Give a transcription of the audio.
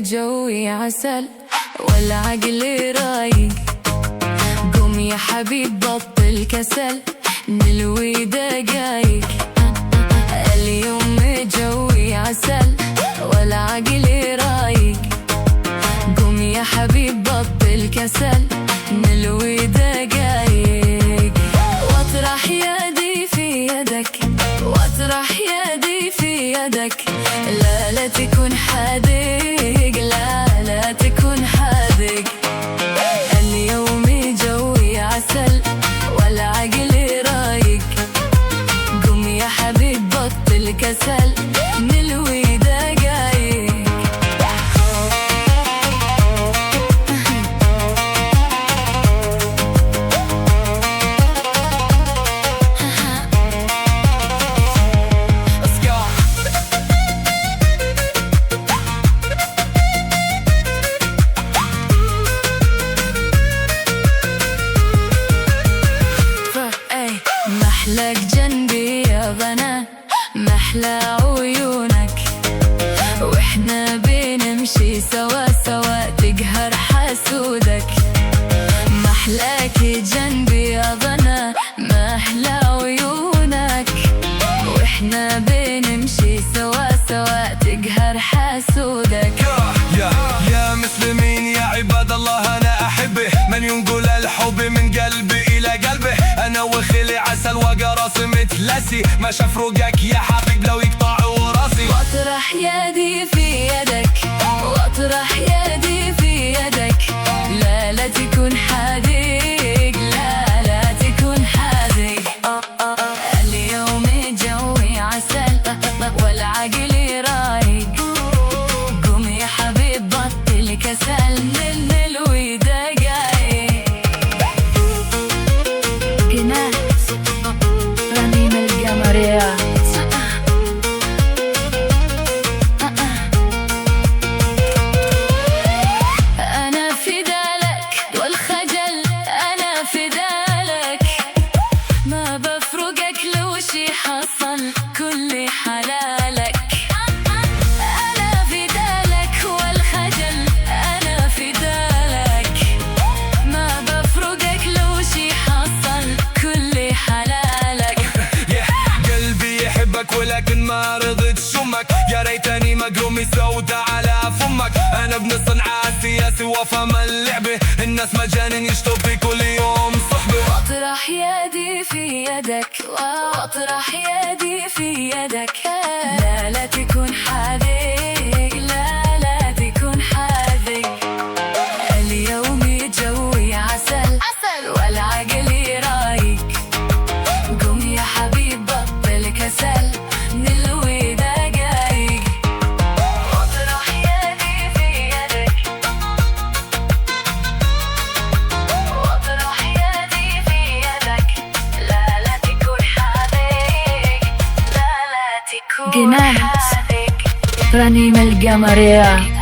جوي عسل والعقل رايق، قوم يا حبيب بطل كسل نلوي دقايق. اليوم جوي عسل والعقل رايق، قوم يا حبيب بطل كسل نلوي دقايق. واطرح يدي في يدك، واطرح يدي في يدك، لا لا تكون حادق، لا لا تكون حادق. اليوم جوي عسل والعقل رايق، قوم يا حبيب بطل كسل نلوي دقايق. محلاك جنبي يا بنات، محلى عيونك، واحنا بنمشي سوا سوا تقهر حسودك. محلاك جنبي يا بنات، محلى عيونك، واحنا بنمشي سوا سوا تقهر حسودك. يا مسلمين يا عباد الله انا احبه، من ينقل الحب من قلبي الى قلبه. انا وخلي عسل وقراصي متلسي، ما شاف رقك يا حبيب لو يقطعوا راسي. واطرح يدي في يدك، واطرح يدي في يدك، لا لا تكون حادق، لا لا تكون حادق. اليوم جوي عسل والعقل رايق، قوم يا حبيب بطل كسل نلوي دقايق. جنات رنيم القمرية. أنا فدالك والخجل أنا فدالك، ما بفرقك لو شي حصل كل حلالك. أنا فدالك والخجل أنا فدالك، ما بفرقك لو شي حصل كل حلالك. قلبي يحبك ولكن ما رضيت شمك، يا ريتني مقرومي سودة على فمك. انا ابن صنعاء سياسي وفهم اللعبة، الناس مجانين يشطب بي كل يوم صحبة. واطرح يدي في يدك، واطرح يدي في يدك، لا لا تكون حادق، لا لا تكون حادق. اليوم جوي عسل والعقل رايق، قوم يا حبيب بطل كسل نلوي دقايق. واطرح يدي في يدك، واطرح يدي في يدك، لا لا تكون حادق، لا لا تكون حادق. جنات رنيم القمرية.